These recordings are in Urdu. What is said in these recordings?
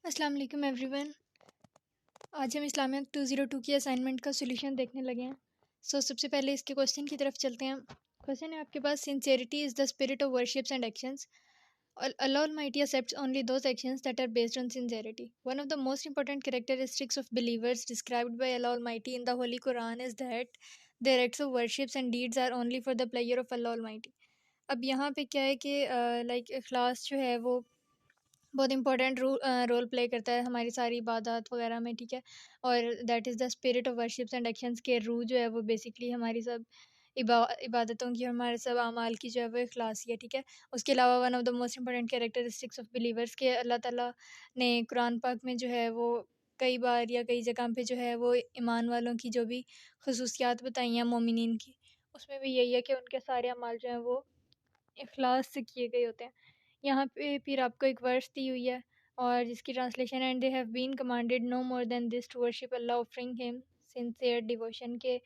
السلام علیکم ایوری ون. آج ہم اسلامیہ 202 کی اسائنمنٹ کا سولوشن دیکھنے لگے ہیں. سب سے پہلے اس کے کوشچن کی طرف چلتے ہیں. کوشچن ہے آپ کے پاس: sincerity is the spirit of worships and actions. Allah Almighty accepts only those actions that are based on sincerity. One of the most important characteristics of believers described by Allah Almighty in the Holy Quran is that their acts of worships and deeds are only for the pleasure of Allah Almighty. اب یہاں پہ کیا ہے کہ اخلاص جو ہے وہ بہت امپورٹنٹ رول پلے کرتا ہے ہماری ساری عبادات وغیرہ میں، ٹھیک ہے. اور that is the spirit of worships and actions کے روح جو ہے وہ بیسکلی ہماری سب عبادتوں کی، ہمارے سب اعمال کی جو ہے وہ اخلاص ہی ہے، ٹھیک ہے. اس کے علاوہ one of the most important characteristics of believers کے اللہ تعالیٰ نے قرآن پاک میں جو ہے وہ کئی بار یا کئی جگہ پہ جو ہے وہ ایمان والوں کی جو بھی خصوصیات بتائی ہیں مومنین کی، اس میں بھی یہی ہے کہ ان کے سارے اعمال جو ہیں وہ اخلاص سے کیے گئے ہوتے ہیں. یہاں پہ پھر آپ کو ایک ورس دی ہوئی ہے اور جس کی ٹرانسلیشن ہے: and they have been commanded no more than this to worship Allah offering him sincere devotion. کے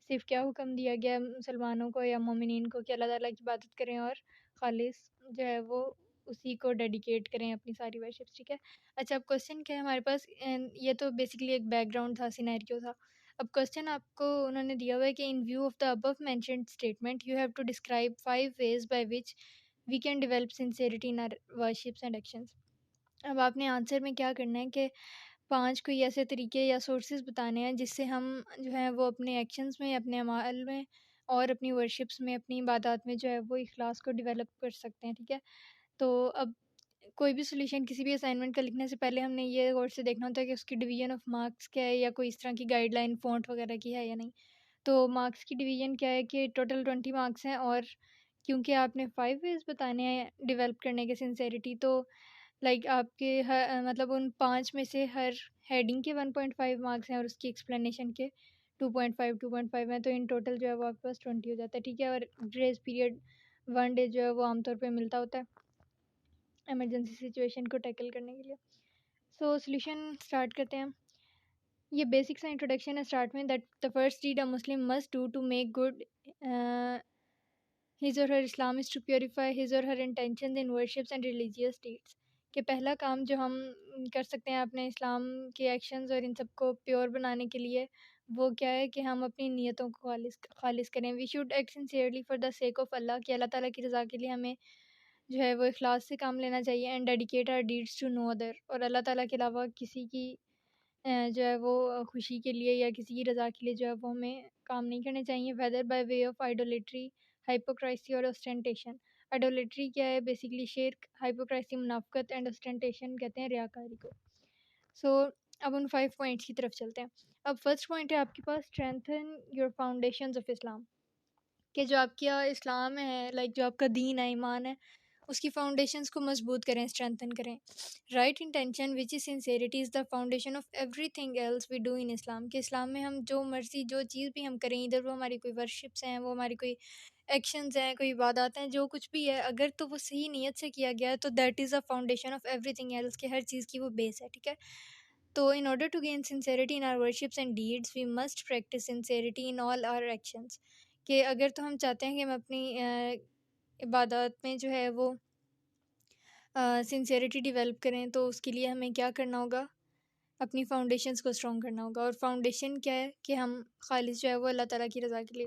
صرف کیا حکم دیا گیا مسلمانوں کو یا مومنین کو کہ اللہ تعالیٰ کی عبادت کریں اور خالص جو ہے وہ اسی کو ڈیڈیکیٹ کریں اپنی ساری ورشپس، ٹھیک ہے. اچھا، اب کوشچن کیا ہے ہمارے پاس؟ یہ تو بیسکلی ایک بیک گراؤنڈ تھا، سینیریو تھا. اب کوشچن آپ کو انہوں نے دیا ہوا ہے کہ in view of the above mentioned statement you have to describe 5 ways by which we can develop sincerity in our worships and actions. اب آپ نے آنسر میں کیا کرنا ہے کہ 5 کوئی ایسے طریقے یا سورسز بتانے ہیں جس سے ہم جو ہے وہ اپنے ایکشنز میں، اپنے اعمال میں اور اپنی ورشپس میں، اپنی عبادات میں جو ہے وہ اخلاص کو ڈیولپ کر سکتے ہیں، ٹھیک ہے. تو اب کوئی بھی سولوشن کسی بھی اسائنمنٹ کا لکھنے سے پہلے ہم نے یہ غور سے دیکھنا ہوتا ہے کہ اس کی ڈویژن آف مارکس کیا ہے، یا کوئی اس طرح کی گائیڈ لائن فونٹ وغیرہ کی ہے یا نہیں. تو مارکس کی ڈویژن کیا ہے کہ ٹوٹل 20 مارکس ہیں، اور کیونکہ آپ نے 5 ways بتانے ہیں ڈیولپ کرنے کے سنسیریٹی، تو آپ کے مطلب ان 5 میں سے ہر ہیڈنگ کے 1.5 مارکس ہیں اور اس کی ایکسپلینیشن کے 2.5 ہیں. تو ان ٹوٹل جو ہے وہ آپ کے پاس 20 ہو جاتا ہے، ٹھیک ہے. اور گریس پیریڈ 1 day جو ہے وہ عام طور پہ ملتا ہوتا ہے ایمرجنسی سچویشن کو ٹیکل کرنے کے لیے. سولوشن اسٹارٹ کرتے ہیں. یہ بیسک سا انٹروڈکشن ہے اسٹارٹ میں: that the first deed a Muslim must do to make good his or her Islam is to purify his or her intentions in worships and religious deeds. کہ پہلا کام جو ہم کر سکتے ہیں اپنے اسلام کے ایکشنز اور ان سب کو پیور بنانے کے لیے، وہ کیا ہے کہ ہم اپنی نیتوں کو خالص کریں. We should act sincerely for the sake of Allah, کہ اللہ تعالیٰ کی رضا کے لیے ہمیں جو ہے وہ اخلاص سے کام لینا چاہیے. And dedicate our deeds to no other, اور اللہ تعالیٰ کے علاوہ کسی کی جو ہے وہ خوشی کے لیے یا کسی کی رضا کے لیے جو ہے وہ ہمیں کام نہیں کرنے چاہیے. ویدر بائی وے آف آئیڈولیٹری، ہائپوکرائسی اور اسٹینٹیشن. آئیڈولیٹری کیا ہے؟ بیسکلی شرک، ہائپوکرائسی منافقت، اینڈ اسٹینٹیشن کہتے ہیں ریاکاری کو. اب ان 5 پوائنٹس کی طرف چلتے ہیں. اب فرسٹ پوائنٹ ہے آپ کے پاس: اسٹرینتھن یور فاؤنڈیشنز آف اسلام. کہ جو آپ کا اسلام ہے، جو آپ کا دین ہے، ایمان ہے، اس کی فاؤنڈیشنز کو مضبوط کریں، اسٹرینتھن کریں. Right intention which is sincerity is the foundation of everything else we do in Islam. کہ اسلام میں ہم جو مرضی جو چیز بھی ہم کریں، ادھر وہ ہماری کوئی ورشپس ہیں، وہ ہماری کوئی ایکشنز ہیں، کوئی عبادات ہیں، جو کچھ بھی ہے، اگر تو وہ صحیح نیت سے کیا گیا ہے تو that is a foundation of everything else, کہ ہر چیز کی وہ بیس ہے، ٹھیک ہے. تو in order to gain sincerity in our worships and deeds we must practice sincerity in all our actions. کہ اگر تو ہم چاہتے ہیں کہ ہم اپنی عبادات میں جو ہے وہ سنسیئرٹی ڈیولپ کریں، تو اس کے لیے ہمیں کیا کرنا ہوگا؟ اپنی فاؤنڈیشنز کو اسٹرانگ کرنا ہوگا. اور فاؤنڈیشن کیا ہے کہ ہم خالص جو ہے وہ اللہ تعالیٰ کی رضا کے لیے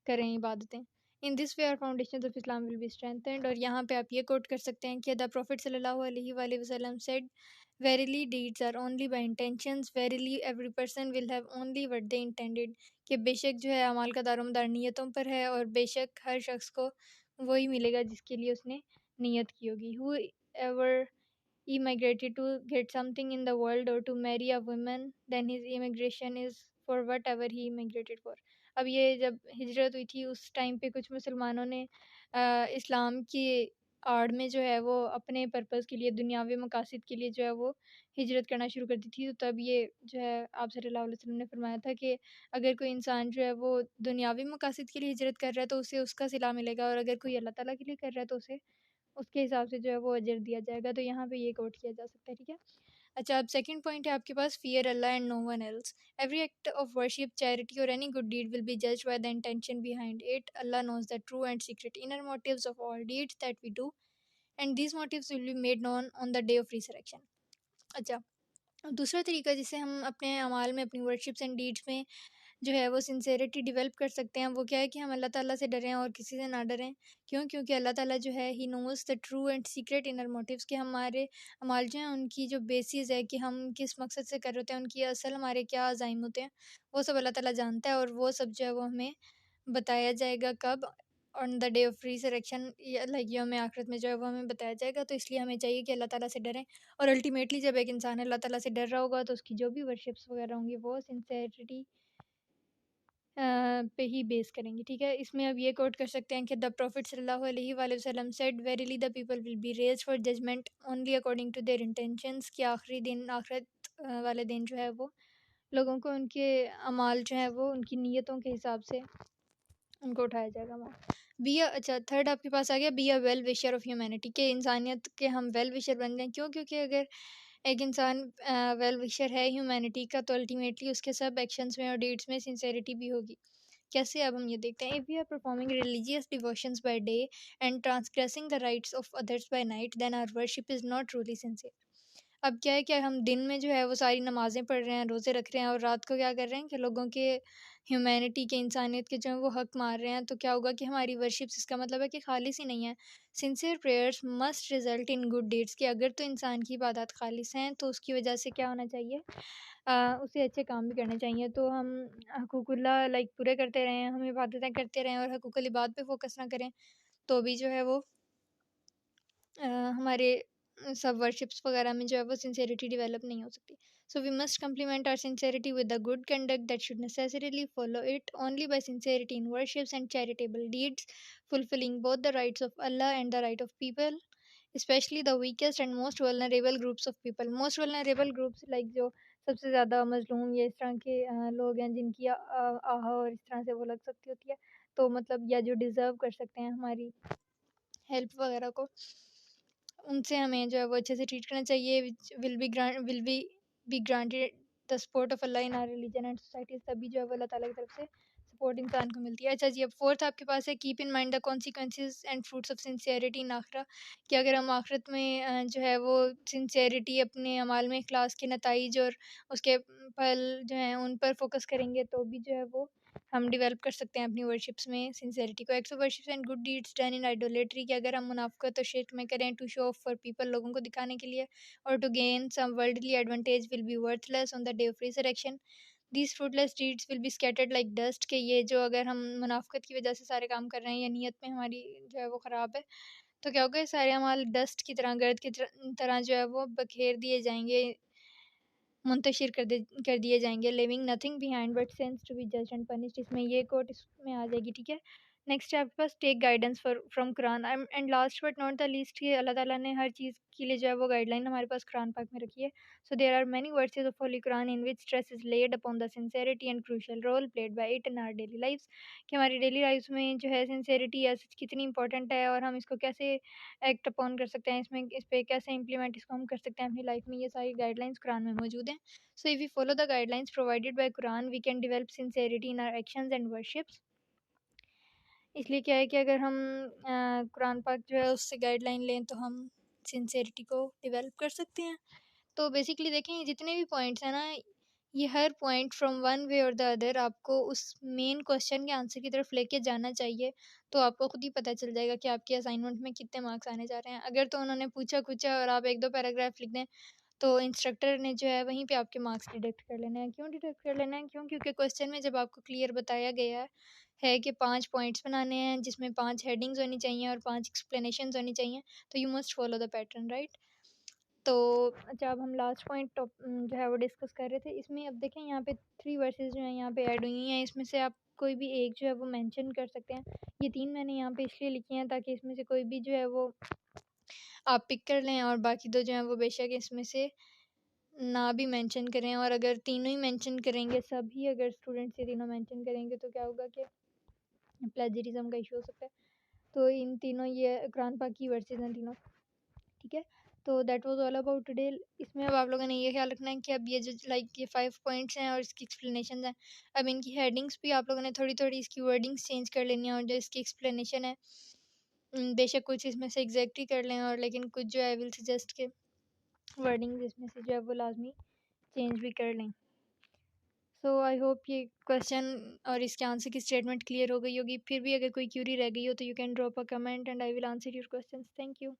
کریں عبادتیں. In this way our foundations of Islam will be strengthened. اور یہاں پہ آپ یہ کوٹ کر سکتے ہیں کہ دا پروفٹ صلی اللہ علیہ وآلہ وسلم said: verily deeds are only by intentions, verily every person will have only what they intended. کہ بے شک جو ہے اعمال کا دار و مدار نیتوں پر ہے، اور بے شک ہر شخص کو وہی ملے گا جس کے لیے اس نے نیت کی ہوگی. ہو ever emigrated to get something in the world or to marry a woman, then his immigration is for whatever he immigrated for. اب یہ جب ہجرت ہوئی تھی اس ٹائم پہ کچھ مسلمانوں نے اسلام کی آڑ میں جو ہے وہ اپنے پرپز کے لیے، دنیاوی مقاصد کے لیے جو ہے وہ ہجرت کرنا شروع کر دی تھی. تو تب یہ جو ہے آپ صلی اللہ علیہ وسلم نے فرمایا تھا کہ اگر کوئی انسان جو ہے وہ دنیاوی مقاصد کے لیے ہجرت کر رہا ہے تو اسے اس کا صلہ ملے گا، اور اگر کوئی اللہ تعالیٰ کے لیے کر رہا ہے تو اسے اس کے حساب سے جو ہے وہ اجر دیا جائے گا. تو یہاں پہ یہ کوٹ کیا جا سکتا ہے، ٹھیک ہے. اچھا، اب سیکنڈ پوائنٹ ہے آپ کے پاس: fear Allah and no one else. Every act of worship, charity اور any good deed will be judged by the intention behind it. Allah knows the true and secret inner motives of all deeds that we do, and these motives will be made known on the day of resurrection. اچھا، دوسرا طریقہ جسے ہم اپنے اعمال میں، اپنی ورشپس اینڈ ڈیڈس میں جو ہے وہ سنسیریٹی ڈیولپ کر سکتے ہیں، وہ کیا ہے کہ ہم اللہ تعالیٰ سے ڈریں اور کسی سے نہ ڈریں. کیونکہ اللہ تعالیٰ جو ہے ہی knows the true and secret inner motives, کہ ہمارے اعمال جو ہیں ان کی جو بیسز ہے کہ ہم کس مقصد سے کر رہے ہوتے ہیں، ان کی اصل ہمارے کیا عزائم ہوتے ہیں، وہ سب اللہ تعالیٰ جانتا ہے. اور وہ سب جو ہے وہ ہمیں بتایا جائے گا کب؟ On the day of resurrection, like یوم آخرت میں جو ہے وہ ہمیں بتایا جائے گا. تو اس لیے ہمیں چاہیے کہ اللہ تعالیٰ سے ڈریں. اور الٹیمیٹلی جب ایک انسان اللہ تعالیٰ سے ڈر رہا ہوگا تو اس کی جو بھی ورشپس وغیرہ ہوں گی وہ سنسیریٹی پہ ہی بیس کریں گی. ٹھیک ہے، اس میں اب یہ کوٹ کر سکتے ہیں کہ دا پروفٹ صلی اللہ علیہ وآلہ وسلم said verily the people will be raised for judgement only according to their intentions, کہ آخری دن، آخرت والے دن جو ہے وہ لوگوں کو ان کے اعمال جو ہے وہ ان کی نیتوں کے حساب سے ان کو اٹھایا جائے گا. بی اچھا، تھرڈ آپ کے پاس آ گیا، be a well wisher of humanity, کہ انسانیت کے ہم ویل وشر بن جائیں. کیوں؟ کیونکہ اگر ایک انسان ویل وشر ہے ہیومینٹی کا تو الٹیمیٹلی اس کے سب ایکشنز میں اور ڈیڈس میں سنسیریٹی بھی ہوگی. کیسے؟ اب ہم یہ دیکھتے ہیں. if we are performing religious devotions by day and transgressing the rights of others by night, then our worship is not truly sincere. اب کیا ہے کہ ہم دن میں جو ہے وہ ساری نمازیں پڑھ رہے ہیں، روزے رکھ رہے ہیں، اور رات کو کیا کر رہے ہیں کہ لوگوں کے ہیومینٹی کے، انسانیت کے جو ہیں وہ حق مار رہے ہیں، تو کیا ہوگا کہ ہماری ورشپس، اس کا مطلب ہے کہ خالص ہی نہیں ہے. Sincere prayers must result in good deeds, کہ اگر تو انسان کی عبادات خالص ہیں تو اس کی وجہ سے کیا ہونا چاہیے، اسے اچھے کام بھی کرنے چاہیے. تو ہم حقوق اللہ پورے کرتے رہیں، ہم عبادتیں کرتے رہیں اور حقوق العباد پہ فوکس نہ کریں تو بھی جو ہے وہ ہمارے سب ورشپس وغیرہ میں جو ہے وہ سنسیریٹی ڈیولپ نہیں ہو سکتی. So we must complement our sincerity with the good conduct that should necessarily follow it only by sincerity in worships and charitable deeds fulfilling both the rights of Allah and the right of people, especially the weakest and most vulnerable groups of people. Most vulnerable groups like جو سب سے زیادہ مظلوم یا اس طرح کے لوگ ہیں جن کی آہا اور اس طرح سے وہ لگ سکتی ہوتی ہے، تو مطلب یا جو ڈیزرو کر سکتے ہیں ہماری ہیلپ وغیرہ کو، ان سے ہمیں جو ہے وہ اچھے سے ٹریٹ کرنا چاہیے. Will be granted the support of Allah in our religion and societies, تبھی جو ہے وہ اللہ تعالیٰ کی طرف سے سپورٹ انسان کو ملتی ہے. اچھا جی، اب فورتھ آپ کے پاس ہے، keep in mind the consequences and fruits of sincerity in آخرہ، کہ اگر ہم آخرت میں جو ہے وہ سنسیئرٹی، اپنے اعمال میں اخلاص کے نتائج اور اس کے پھل جو ہیں ان پر فوکس کریں گے تو بھی جو ہے وہ ہم ڈیولپ کر سکتے ہیں اپنی ورشپس میں سنسیئرٹی کو. Acts of worships and good deeds done in idolatry, کہ اگر ہم منافقت اور شرک میں کریں to show off for people, لوگوں کو دکھانے کے لیے، اور to gain some worldly advantage will be worthless on the day of resurrection. These fruitless deeds will be scattered like dust, کہ یہ جو اگر ہم منافقت کی وجہ سے سارے کام کر رہے ہیں یا نیت میں ہماری جو ہے وہ خراب ہے تو کیا ہوگا، سارے اعمال ڈسٹ کی طرح، گرد کی طرح جو ہے وہ بکھیر دیے جائیں گے، منتشر کر دیے جائیں گے. Leaving nothing behind but sins to be judged and punished, اس میں یہ کوٹ اس میں آ جائے گی. ٹھیک ہے، نیکسٹ ہے آپ کے پاس take guidance from Quran. And last but not the least, کہ اللہ تعالیٰ نے ہر چیز کے لیے جو ہے وہ گائیڈ لائن ہمارے پاس قرآن پاک میں رکھی ہے. So there are many verses of holy Quran in which stress is laid upon the sincerity and crucial role played by it in our daily lives, کہ ہماری ڈیلی لائفس میں جو ہے سنسیئرٹی کتنی امپورٹنٹ ہے اور ہم اس کو کیسے ایکٹ اپون کر سکتے ہیں، اس پہ کیسے امپلیمنٹ اس کو ہم کر سکتے ہیں اپنی لائف میں. یہ ساری گائیڈ لائنس قرآن میں موجود ہیں. So if we follow the guidelines provided by Quran, we can develop sincerity in our actions and worships. اس لیے کیا ہے کہ اگر ہم قرآن پاک جو ہے اس سے گائیڈ لائن لیں تو ہم سنسیریٹی کو ڈیولپ کر سکتے ہیں. تو بیسکلی دیکھیں یہ جتنے بھی پوائنٹس ہیں نا، یہ ہر پوائنٹ فرام ون وے اور دا ادر آپ کو اس مین کوشچن کے آنسر کی طرف لے کے جانا چاہیے. تو آپ کو خود ہی پتہ چل جائے گا کہ آپ کی اسائنمنٹ میں کتنے مارکس آنے جا رہے ہیں. اگر تو انہوں نے پوچھا اور آپ 1-2 پیراگراف لکھ دیں تو انسٹرکٹر نے جو ہے وہیں پہ آپ کے مارکس ڈیڈکٹ کر لینا ہے. کیوں ڈیڈکٹ کر لینا ہے؟ کیونکہ کوشچن میں جب آپ کو کلیئر بتایا گیا ہے کہ 5 پوائنٹس بنانے ہیں جس میں 5 ہیڈنگز ہونی چاہیے اور 5 ایکسپلینیشنز ہونی چاہیے، تو you must follow the pattern, right. تو اچھا، اب ہم لاسٹ پوائنٹ جو ہے وہ ڈسکس کر رہے تھے. اس میں اب دیکھیں یہاں پہ 3 ورسز جو ہیں یہاں پہ ایڈ ہوئی ہیں، اس میں سے آپ کوئی بھی ایک جو ہے وہ مینشن کر سکتے ہیں. یہ 3 میں نے یہاں پہ اس لیے لکھی ہیں تاکہ اس میں سے کوئی بھی جو ہے وہ آپ پک کر لیں، اور باقی 2 جو ہیں وہ بے شک اس میں سے نہ بھی مینشن کریں. اور اگر تینوں ہی مینشن کریں گے، سب ہی اگر اسٹوڈنٹس یہ تینوں مینشن کریں گے تو کیا ہوگا کہ پلیجرزم کا ایشو ہو سکتا ہے. تو ان تینوں یہ قرآن پاک کی ورسز ہیں تینوں. ٹھیک ہے، تو that was all about today. اس میں اب آپ لوگوں نے یہ خیال رکھنا ہے کہ اب یہ جو یہ 5 پوائنٹس ہیں اور اس کی ایکسپلینیشنز ہیں، اب ان کی ہیڈنگس بھی آپ لوگوں نے تھوڑی اس کی ورڈنگس چینج کر لینی ہیں، اور جو اس کی ایکسپلینیشن ہے بے شک کچھ اس میں سے ایگزیکٹ ہی کر لیں، اور لیکن کچھ جو ہے آئی ول سجیسٹ کہ ورڈنگ اس میں سے جو ہے وہ لازمی چینج بھی کر لیں. سو آئی ہوپ یہ کویشچن اور اس کے آنسر کی اسٹیٹمنٹ کلیئر ہو گئی ہوگی. پھر بھی اگر کوئی کیوری رہ گئی ہو تو you can drop a comment and I will answer your questions. Thank you.